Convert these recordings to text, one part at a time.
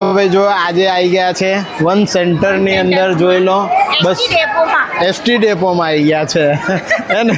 ભાઈ જો આજે આવી ગયા છે વન સેન્ટરની અંદર જોઈ લો બસ એસટી ડેપોમાં આવી ગયા છે હે ને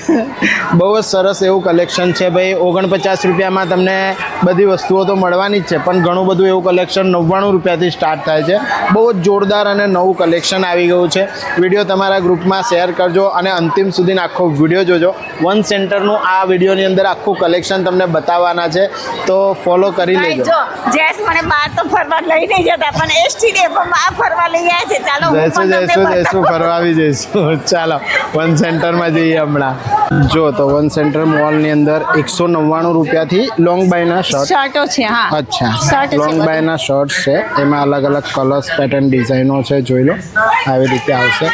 બહુ જ સરસ એવું કલેક્શન છે ભાઈ 49 રૂપિયામાં તમને બધી વસ્તુઓ તો મળવાની જ છે પણ ઘણું બધું એવું કલેક્શન 99 રૂપિયાથી સ્ટાર્ટ થાય છે બહુ જ જોરદાર અને નવું કલેક્શન આવી ગયું છે વિડીયો તમારા ગ્રુપમાં શેર કરજો અને અંતિમ સુધીનો આખો વિડીયો જોજો વન સેન્ટરનું આ વિડીયોની અંદર આખું કલેક્શન તમને બતાવવાના છે તો ફોલો કરી લેજો જેસ મને બહાર તો ફરવા લઈ નહીં જતા પણ એસટી ડેપોમાં ફરવા લઈ ગયા છે ચાલો જઈશું ફરવા આવી જઈશું ચાલો વન સેન્ટરમાં જઈએ હમણાં જો તો વન સેન્ટર મોલની અંદર 199 રૂપિયાથી લોંગ બાયના શર્ટો છે હા અચ્છા લોંગ બાયના શર્ટ્સ છે એમાં અલગ અલગ કલર્સ પેટર્ન ડિઝાઇનો છે જોઈ લો આવી રીતે આવશે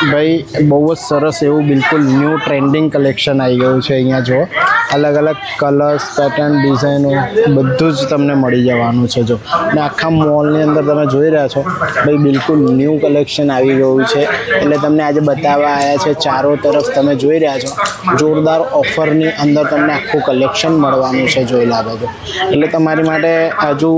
ભાઈ બહુ જ સરસ એવું બિલકુલ ન્યૂ ટ્રેન્ડિંગ કલેક્શન આવી ગયું છે અહીંયા જો અલગ અલગ કલર્સ પેટર્ન ડિઝાઇનો બધું જ તમને મળી જવાનું છે જો ને આખા મોલની અંદર તમે જોઈ રહ્યા છો ભાઈ બિલકુલ ન્યૂ કલેક્શન આવી ગયું છે એટલે તમને આજે બતાવવા આવ્યા છે ચારો તરફ તમે જોઈ રહ્યા છો જોરદાર ઓફરની અંદર તમને આખું કલેક્શન મળવાનું છે જોઈ લાગે છો એટલે તમારી માટે હજુ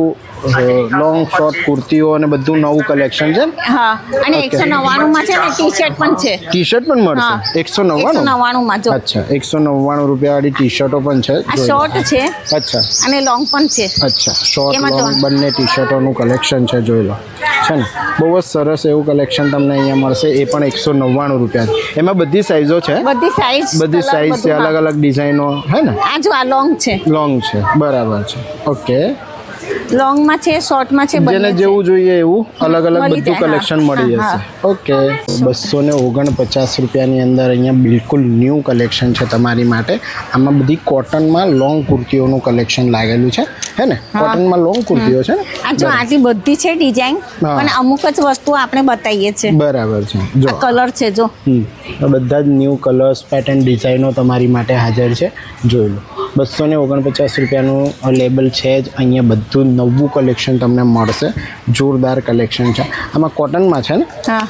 લોંગ શોર્ટ કુર્તીઓ અને બધું નવું કલેક્શન છે હા અને 199 માં છે ને ટી-શર્ટ પણ છે ટી-શર્ટ પણ મળશે 199 માં જો અચ્છા 199 રૂપિયા વાળી ટી-શર્ટો પણ છે આ શોર્ટ છે અચ્છા અને લોંગ પણ છે અચ્છા શોર્ટ લોંગ બંને ટી-શર્ટોનું કલેક્શન છે જોઈ લો છે ને બહુ જ સરસ એવું કલેક્શન તમને અહીંયા મળશે એ પણ 199 રૂપિયા એમાં બધી સાઈઝો છે બધી સાઈઝ છે અલગ અલગ ડિઝાઇનો હે ને આ જો આ લોંગ છે બરાબર છે ઓકે લોંગ માં છે શોર્ટ માં છે જેને જેવું જોઈએ એવું અલગ અલગ બધું કલેક્શન મળી જશે ઓકે 249 રૂપિયાની અંદર અહીંયા બિલકુલ ન્યૂ કલેક્શન છે તમારી માટે આમાં બધી કોટનમાં લોંગ કુર્તીઓનું કલેક્શન લાગેલું છે હે ને કોટનમાં લોંગ કુર્તીઓ છે ને આ જો આટલી બધી છે ડિઝાઇન પણ અમુક જ વસ્તુ આપણે બતાવીએ છે બરાબર છે જો કલર છે જો બધા જ ન્યૂ કલર્સ પેટર્ન ડિઝાઇનો તમારી માટે હાજર છે જોઈ લો 249 રૂપિયાનું લેબલ છે જ અહીંયા બધું નવું કલેક્શન તમને મળશે જોરદાર કલેક્શન છે આમાં કોટનમાં છે ને હા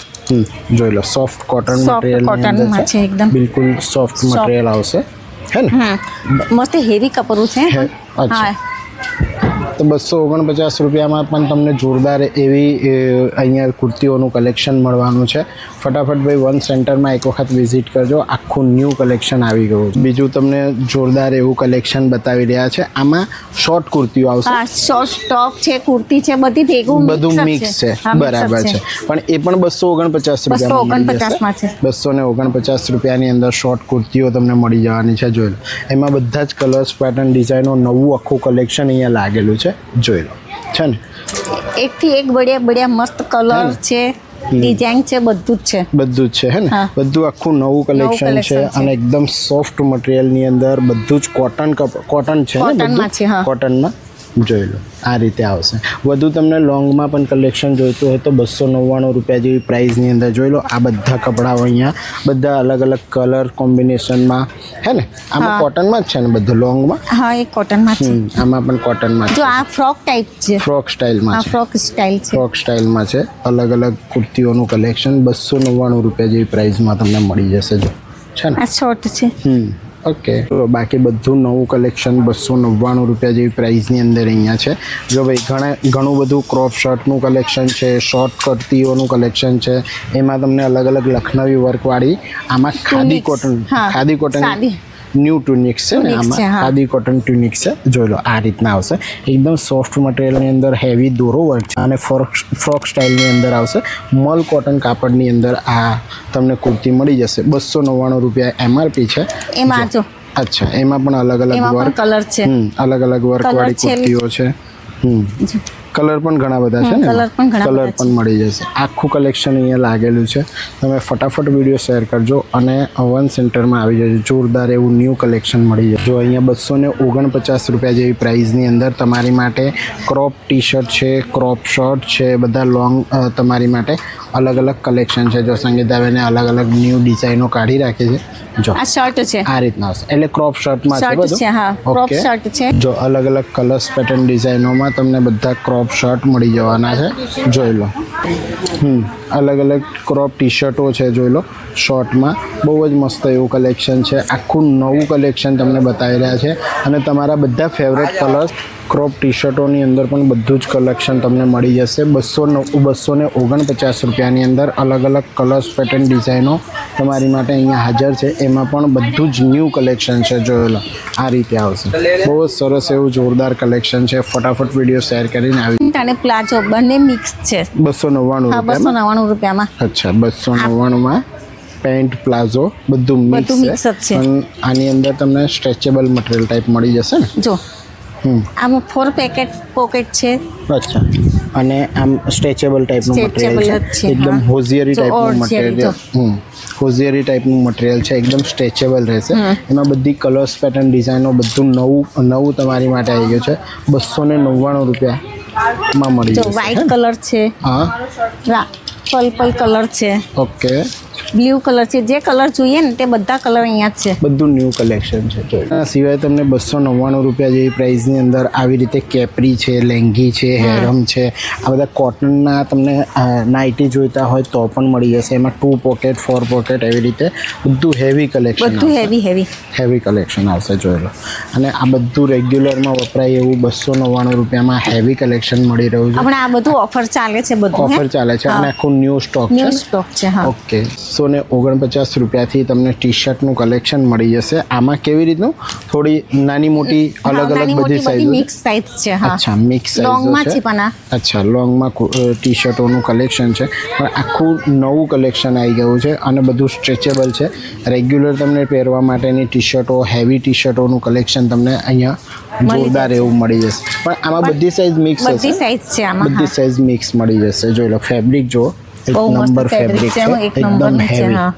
જોઈ લો સોફ્ટ કોટન મટીરિયલ છે એકદમ બિલકુલ સોફ્ટ મટીરિયલ આવશે હે ને મસ્ત હેવી કપડું છે અચ્છા તો 249 રૂપિયામાં પણ તમને જોરદાર એવી અહીંયા કુર્તીઓનું કલેક્શન મળવાનું છે ફટાફટ ભાઈ વન સેન્ટરમાં એક વખત વિઝિટ કરજો આખું ન્યૂ કલેક્શન આવી ગયું બીજું તમને જોરદાર એવું કલેક્શન બતાવી રહ્યા છે આમાં શોર્ટ કુર્તીઓ આવશે શોર્ટ ટોપ છે કુર્તી છે બધું મિક્સ છે બરાબર છે પણ એ પણ 249 રૂપિયામાં છે 249 રૂપિયાની અંદર શોર્ટ કુર્તીઓ તમને મળી જવાની છે જોઈ લો એમાં બધા જ કલર્સ પેટર્ન ડિઝાઇનો નવું આખું કલેક્શન અહીંયા લાગેલું છે જોઈ લો છે ને એકથી એક બઢિયા મસ્ત કલર છે ડિઝાઇન છે બધું જ છે હે ને બધું આખું નવું કલેક્શન છે અને એકદમ સોફ્ટ મટીરિયલની અંદર બધું જ કોટન છે ને કોટનમાં જોઈ લો આ રીતે આવશે વધુ તમને લોંગમાં પણ કલેક્શન જોઈતું હોય તો 299 રૂપિયા જેવી પ્રાઇસની અંદર જોઈ લો આ બધા કપડાઓ અહીંયા બધા અલગ અલગ કલર કોમ્બિનેશનમાં હે ને આમાં કોટનમાં જ છે ને બધું લોંગમાં હા એ કોટનમાં છે આમાં પણ કોટનમાં જો આ ફ્રોક ટાઈપ છે ફ્રોક સ્ટાઇલમાં છે અલગ અલગ કુર્તીઓનું કલેક્શન 299 રૂપિયા જેવી પ્રાઇસમાં તમને મળી જશે જો છે ને આ શોર્ટ છે ઓકે તો બાકી બધું નવું કલેક્શન 299 રૂપિયા જેવી પ્રાઇસની અંદર અહીંયા છે જો ભાઈ ઘણું બધું ક્રોપ શર્ટનું કલેક્શન છે શોર્ટ કુર્તીઓનું કલેક્શન છે એમાં તમને અલગ અલગ લખનવી વર્કવાળી આમાં ખાદી કોટન ન્યૂ ટ્યુનિક્સ છે ને આમાં ખાદી કોટન ટ્યુનિક્સ છે જોઈ લો આ રીતના આવશે એકદમ સોફ્ટ મટીરિયલની અંદર હેવી દોરો વર્ક છે અને ફ્રોક સ્ટાઇલની અંદર આવશે મલ કોટન કાપડની અંદર આ તમને કુર્તી મળી જશે 299 રૂપિયા એમઆરપી છે એમાં જો અચ્છા એમાં પણ અલગ અલગ વર્ક કલર છે અલગ અલગ વર્કવાળી કુર્તીઓ છે કલર પણ ઘણા બધા છે ને કલર પણ મળી જશે આખું કલેક્શન અહીંયા લાગેલું છે તમે ફટાફટ વિડીયો શેર કરજો અને વન સેન્ટરમાં આવી જજો જોરદાર એવું ન્યૂ કલેક્શન મળી જશે જો અહીંયા 249 રૂપિયા જેવી પ્રાઇસની અંદર તમારી માટે ક્રોપ ટી શર્ટ છે ક્રોપ શર્ટ છે બધા લોંગ તમારી માટે અલગ અલગ કલેક્શન છે જો સંગીતાબેને અલગ અલગ ન્યૂ ડિઝાઇનો કાઢી રાખી છે જો આ શર્ટ છે આ રીતના આવશે એટલે ક્રોપ શર્ટમાં છે બધું ક્રોપ શર્ટ છે જો અલગ અલગ કલર્સ પેટર્ન ડિઝાઇનોમાં તમને બધા ક્રોપ શર્ટ મળી જવાના છે જોઈ લો અલગ અલગ ક્રોપ ટી શર્ટો છે જોઈ લો શોર્ટમાં બહુ જ મસ્ત એવું કલેક્શન છે આખું નવું કલેક્શન તમને બતાવી રહ્યા છે અને તમારા બધા ફેવરેટ કલર્સ ક્રોપ ટી શર્ટોની અંદર પણ બધું જ કલેક્શન તમને મળી જશે 249 રૂપિયાની અંદર અલગ અલગ કલર્સ પેટર્ન ડિઝાઇનો તમારી માટે અહીંયા હાજર છે. એમાં પણ બધું જ ન્યૂ કલેક્શન છે. જોયેલો આ રીતે આવશે. બહુ જ સરસ એવું જોરદાર કલેક્શન છે. ફટાફટ વિડીયો શેર કરીને આવી. અને પ્લાઝો બંને મિક્સ છે. 299 હા, 299 રૂપિયામાં. અચ્છા, 299 પેન્ટ પ્લાઝો બધું મિક્સ મિક્સ જ છે. પણ આની અંદર તમને સ્ટ્રેચેબલ મટીરિયલ ટાઈપ મળી જશે ને. જો આમાં 4 પોકેટ છે. અચ્છા, અને આમ સ્ટ્રેચેબલ ટાઈપનું Stretchable મટીરિયલ જ છે. છે, એકદમ હા. હોઝિયરી જો ટાઈપનું હોઝિયરી મટીરિયલ. હોઝિયરી ટાઈપનું મટીરિયલ છે. એકદમ સ્ટ્રેચેબલ રહેશે. એમાં બધી કલર્સ પેટર્ન ડિઝાઇનો બધું નવું તમારી માટે આવી ગયું છે. 299 રૂપિયામાં મળી જો જશે. વ્હાઈટ કલર છે. હા, પર્પલ કલર છે. ઓકે. બ્લુ કલર છે. જે કલર જોઈએ ને તે બધા કલર અહીંયા જ છે. બધું ન્યૂ કલેક્શન છે. આ સિવાય તમને 299 રૂપિયા જેવી પ્રાઇસની અંદર આવી રીતે કેપરી છે, લેંગી છે, હેરમ છે, આ બધા કોટનના તમને નાઇટી જોઈતા હોય તો પણ મળી જશે. એમાં 2 પોકેટ 4 પોકેટ એવી રીતે બધું હેવી કલેક્શન, બધું હેવી કલેક્શન આવશે. જોઈ લો. અને આ બધું રેગ્યુલરમાં વપરાય એવું 299 રૂપિયામાં હેવી કલેક્શન મળી રહ્યું છે. આપણે આ બધું ઓફર ચાલે છે. બધું ઓફર ચાલે છે અને આખું ન્યૂ સ્ટોક છે. ન્યૂ સ્ટોક છે. હા, ઓકે. 149 રૂપિયાથી તમને ટી શર્ટનું કલેક્શન મળી જશે. આમાં કેવી રીતનું થોડી નાની મોટી અલગ અલગ બધી સાઈઝ મિક્સ સાઈઝ છે. હા, અચ્છા, મિક્સ લોંગમાં સાઈઝ છે પણ આ. અચ્છા, લોંગમાં ટી શર્ટોનું કલેક્શન છે. પણ આખું નવું કલેક્શન આવી ગયું છે અને બધું સ્ટ્રેચેબલ છે. રેગ્યુલર તમને પહેરવા માટેની ટી શર્ટો, હેવી ટી શર્ટોનું કલેક્શન તમને અહીંયા જોરદાર એવું મળી જશે. પણ આમાં બધી સાઈઝ મિક્સ હશે. બધી સાઈઝ છે આમાં. બધી સાઈઝ મિક્સ મળી જશે. જોઈ લો. ફેબ્રિક જો એક બહુ મસ્ત નંબર ફેબ્રિક ફેબ્રિક છે. છે. એક એકદમ નંબરની છે. હેવી, હા,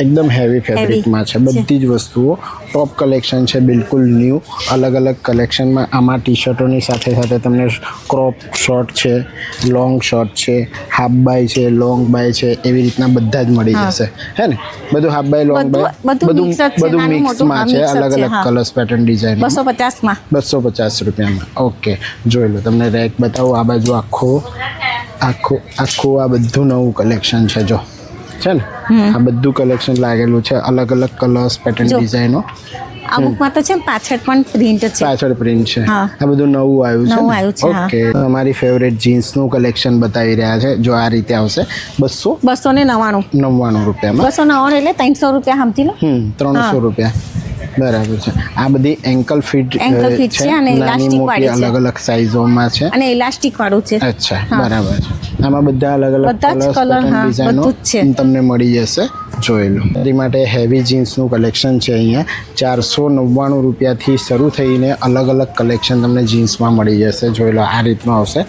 એકદમ હેવી ફેબ્રિકમાં છે. બધી જ વસ્તુઓ ટોપ કલેક્શન છે. બિલકુલ ન્યૂ અલગ અલગ કલેક્શનમાં આમાં ટી શર્ટોની સાથે સાથે તમને ક્રોપ શોર્ટ છે, લોંગ શોર્ટ છે, હાફ બાય છે, લોંગ બાય છે, એવી રીતના બધા જ મળી જશે. હે ને? બધું હાફ બાય, લોંગ બાય બધું mix જ છે. બધું નાનું મિક્સમાં મોટું, છે. હા, mix જ અલગ છે. અલગ હા. કલર્સ પેટર્ન ડિઝાઇન 250 માં. 250 રૂપિયામાં. ઓકે, જોઈ લો. તમને રેક બતાવું. આ બાજુ આખું આ બધું નવું કલેક્શન છે. જો છે ને, આ બધું કલેક્શન લાગેલું છે. અલગ અલગ કલર્સ પેટર્ન ડિઝાઇનો. અમુકમાં તો છે ને પાછળ પણ પ્રિન્ટ છે. પાછળ પ્રિન્ટ છે. હા. આ બધું નવું આવ્યું છે. હા. ઓકે. અમારી ફેવરેટ જીન્સનું કલેક્શન બતાવી રહ્યા છે. જો આ રીતે આવશે 299 રૂપિયામાં. 299 એટલે 300 રૂપિયા સમજી લો. 300 રૂપિયા. બરાબર છે. આ બધી એન્કલ ફિટ છે અને નાની elastic મોટી વાળી છે. અલગ અલગ સાઇઝોમાં છે. અને ઇલાસ્ટિક વાળું છે. અચ્છા, બરાબર છે. આમાં બધા અલગ અલગ બધા જ કલર્સ colour, પેટર્ન હા, ડિઝાઇનો બધું જ છે. તમને મળી જશે. જોઈ લો. મારી માટે હેવી જીન્સનું કલેક્શન છે. અહીંયા 499 રૂપિયાથી શરૂ થઈને અલગ અલગ કલેક્શન તમને જીન્સમાં મળી જશે. જોઈ લો. આ રીતનું આવશે.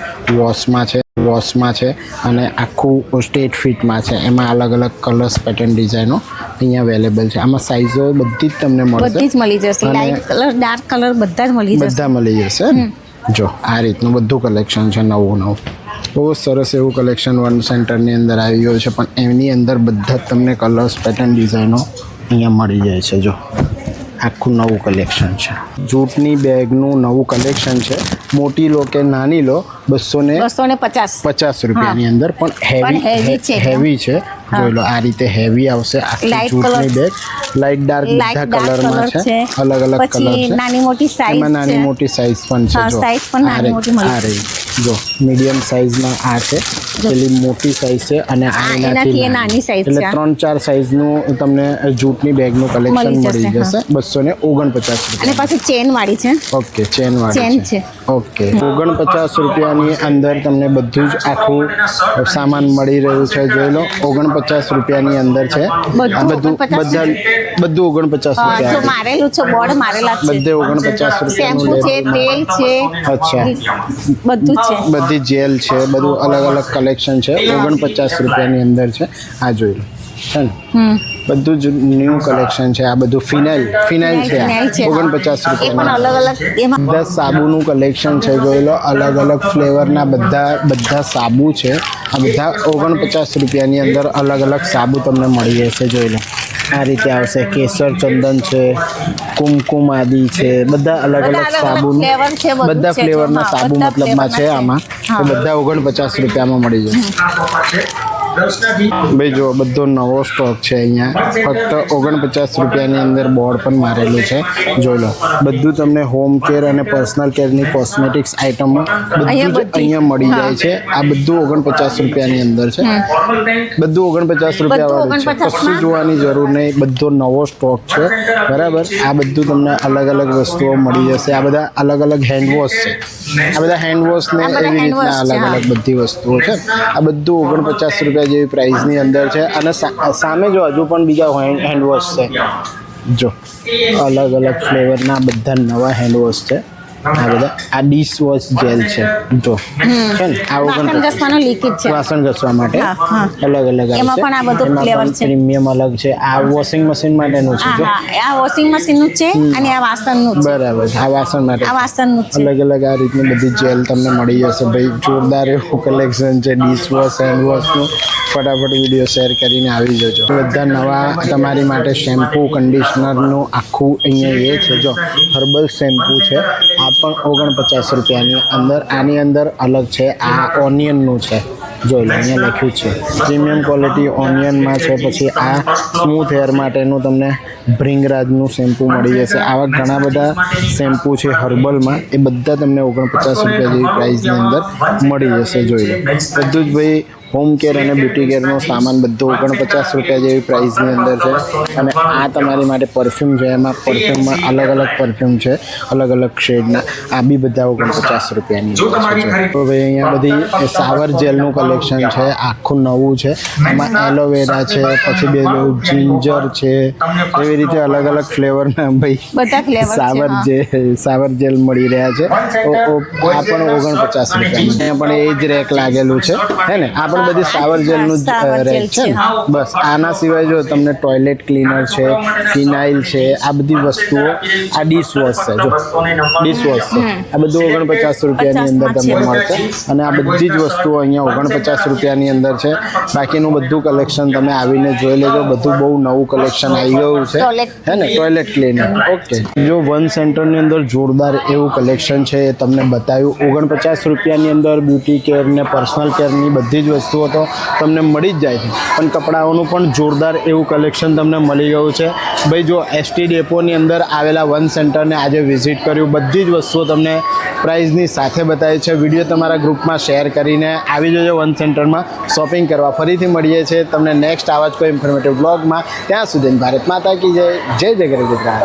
વોશમાં છે અને આખું સ્ટેટ ફિટમાં છે. એમાં અલગ અલગ કલર્સ પેટર્ન ડિઝાઇનો અહીંયા અવેલેબલ છે. આમાં સાઇઝો બધી જ તમને મળશે. બધી જ મળી જશે. અને લાઇટ કલર, ડાર્ક કલર બધા જ મળી જશે. બધા મળી જશે. જો આ રીતનું બધું કલેક્શન છે. નવું બહુ સરસ એવું કલેક્શન વન સેન્ટરની અંદર આવી ગયું છે. પણ એની અંદર બધા જ તમને કલર્સ પેટર્ન ડિઝાઇનો અહીંયા મળી જાય છે. જો આખું નવું કલેક્શન છે. જૂટની બેગનું નવું કલેક્શન છે. મોટી લો કે નાની લો 250 રૂપિયાની અંદર. પણ હેવી છે. જોઈ લો. આ રીતે હેવી આવશે. આખી જૂટની બેગ લાઇટ ડાર્ક બધા કલરમાં છે. અલગ અલગ કલર છે. નાની મોટી સાઈઝ એમાં નાની મોટી સાઈઝ પણ છે. જો સાઈઝ પણ નાની મોટી મળી આ રહી. જો મીડિયમ સાઈઝમાં આ છે. પેલી મોટી સાઈઝ છે અને આ એનાથી નાની સાઈઝ એટલે છે. 3-4 સાઈઝનું તમને જૂટની બેગનું કલેક્શન મળી જશે. 249 અને પાછી ચેન વાળી છે. ઓકે. ચેન વાળી ચેન છે. ઓકે. 49 રૂપિયાની અંદર તમને બધું જ આખું સામાન મળી રહ્યું છે. જોઈ લો. 49 રૂપિયાની અંદર છે. આ બધું 49 જો રૂપિયા. મારેલું છે, બોર્ડ મારેલા છે. બધે 49 શેમ્પુ રૂપિયાનું છે, તેલ છે, અચ્છા. બધું છે. બધી જેલ છે. બધું અલગ અલગ કલેક્શન છે. 49 રૂપિયાની અંદર છે. આ જોઈ લો. છે ને, બધું જ ન્યૂ કલેક્શન છે. આ બધું ફિનાઇલ છે. ફિનાઇલ છે. 49 એ પણ રૂપિયામાં. અલગ અલગ એમાં બધા સાબુનું કલેક્શન છે. જોઈ લો. અલગ અલગ ફ્લેવરના બધા સાબુ છે. આ બધા 49 રૂપિયાની અંદર અલગ અલગ સાબુ તમને મળી જશે. જોઈ લો. આ રીતે આવશે. કેસર ચંદન છે, કુમકુમ આદિ છે. બધા અલગ અલગ સાબુનું ફ્લેવર છે. બધું બધા છે. ફ્લેવરના હા, સાબુ બધા મતલબમાં છે ફ્લેવરના આમાં. તો બધા 49 રૂપિયામાં મળી જશે. ભાઈ જો બધો નવો સ્ટોક છે અહીંયા, ફક્ત 49 રૂપિયાની અંદર બોર્ડ પણ મારેલું છે, જોઈ લો. બધું તમને હોમ કેર અને પર્સનલ કેરની કોસ્મેટિક્સ આઇટમો બધું જ અહીંયા મળી જાય છે. આ બધું 49 રૂપિયાની અંદર છે, બધું 49 રૂપિયા વાળું છે, કશું જોવાની જરૂર નહીં, બધો નવો સ્ટોક છે, બરાબર. આ બધું તમને અલગ અલગ વસ્તુઓ મળી જશે. આ બધા અલગ અલગ હેન્ડવોશ છે, આ બધા હેન્ડવોશ ને એવી રીતના અલગ અલગ બધી વસ્તુઓ છે. આ બધું 49 રૂપિયા જેવી પ્રાઇસની અંદર છે. અને સામે જો હજુ પણ બીજા હેન્ડવોશ છે, જો અલગ અલગ ફ્લેવરના બધા નવા હેન્ડવોશ છે. આ બધા આ ડિશ વોશ જેલ છે, જો છે ને આ વાસણ ઘસવાનો લિક્વિડ છે, વાસણ ઘસવા માટે અલગ અલગ એમાં પણ આ બધું ફ્લેવર છે. પ્રીમિયમ અલગ છે. આ વોશિંગ મશીન માટેનું છે, જો આ વોશિંગ મશીનનું છે અને આ વાસણનું છે, બરાબર. આ વાસણ માટે, આ વાસણનું છે. અલગ અલગ આ રીતની બધી જેલ તમને મળી જશે. ભાઈ જોરદાર એવું કલેક્શન છે ડિશ વોશ હેન્ડ વોશનું. ફટાફટ વિડીયો શેર કરીને આવી જજો. બધા નવા તમારી માટે શેમ્પૂ કન્ડિશનરનું આખું અહીંયા એ છે, જો હર્બલ શેમ્પૂ છે. આ પણ 49 રૂપિયાની અંદર. આની અંદર અલગ છે, આ ઓનિયનનું છે, જોઈ લો અહીંયા લખ્યું છે પ્રીમિયમ ક્વોલિટી ઓનિયનમાં છે. પછી આ સ્મૂથ હેર માટેનું તમને ભૃંગરાજનું શેમ્પૂ મળી જશે. આવા ઘણા બધા શેમ્પૂ છે હર્બલમાં, એ બધા તમને 49 રૂપિયા જેવી પ્રાઇસની અંદર મળી જશે, જોઈ લો. બધું જ ભાઈ હોમ કેર અને બ્યુટી કેરનો સામાન બધો 49 રૂપિયા જેવી પ્રાઇસની અંદર છે. અને આ તમારી માટે પરફ્યુમ છે, એમાં પરફ્યુમમાં અલગ અલગ પરફ્યુમ છે, અલગ અલગ શેડના. આ બી બધા 49 રૂપિયાની અંદર છે. તો ભાઈ અહીંયા બધી સાવર જેલનું કલેક્શન છે, આખું નવું છે. એમાં એલોવેરા છે, પછી બે જિંજર છે, એવી રીતે અલગ અલગ ફ્લેવરના ભાઈ સાવર જેલ મળી રહ્યા છે. આ પણ 49 રૂપિયામાં. અહીંયા પણ એ જ રેક લાગેલું છે, હે ને. આ પણ બધી સાવર જેલનું રેક છે ને. બસ આના સિવાય જો તમને ટોયલેટ ક્લીનર છે, ફિનાઇલ છે, આ બધી વસ્તુઓ. આ ડિશ વોશ છે, જો ડિશ વોશ છે. આ બધું 49 રૂપિયાની અંદર તમને મળશે. અને આ બધી જ વસ્તુઓ અહીંયા 49 રૂપિયાની અંદર છે. બાકીનું બધું કલેક્શન તમે આવીને જોઈ લેજો. બધું બહુ નવું કલેક્શન આવી ગયું છે, હે ને. Toilet cleaner, okay. જો વન સેન્ટરની અંદર જોરદાર એવું કલેક્શન છે, એ તમને બતાવ્યું. 49 રૂપિયાની અંદર બ્યુટી કેર ને પર્સનલ કેરની બધી જ વસ્તુઓ તો તમને મળી જ જાય છે, પણ કપડાઓનું પણ જોરદાર એવું કલેક્શન તમને મળી ગયું છે. ભાઈ જો એસટી ડેપોની અંદર આવેલા વન સેન્ટરને આજે વિઝિટ કર્યું. બધી જ વસ્તુઓ તમને પ્રાઇઝની સાથે બતાવી છે. વિડીયો તમારા ગ્રુપમાં શેર કરીને આવી જજો વન સેન્ટરમાં શોપિંગ કરવા. ફરીથી મળીએ છીએ તમને નેક્સ્ટ આવા જ કોઈ ઇન્ફોર્મેટિવ બ્લોગમાં. ત્યાં સુધી ભારત માતા કી જય. જય જય ગરવી ગુજરાત.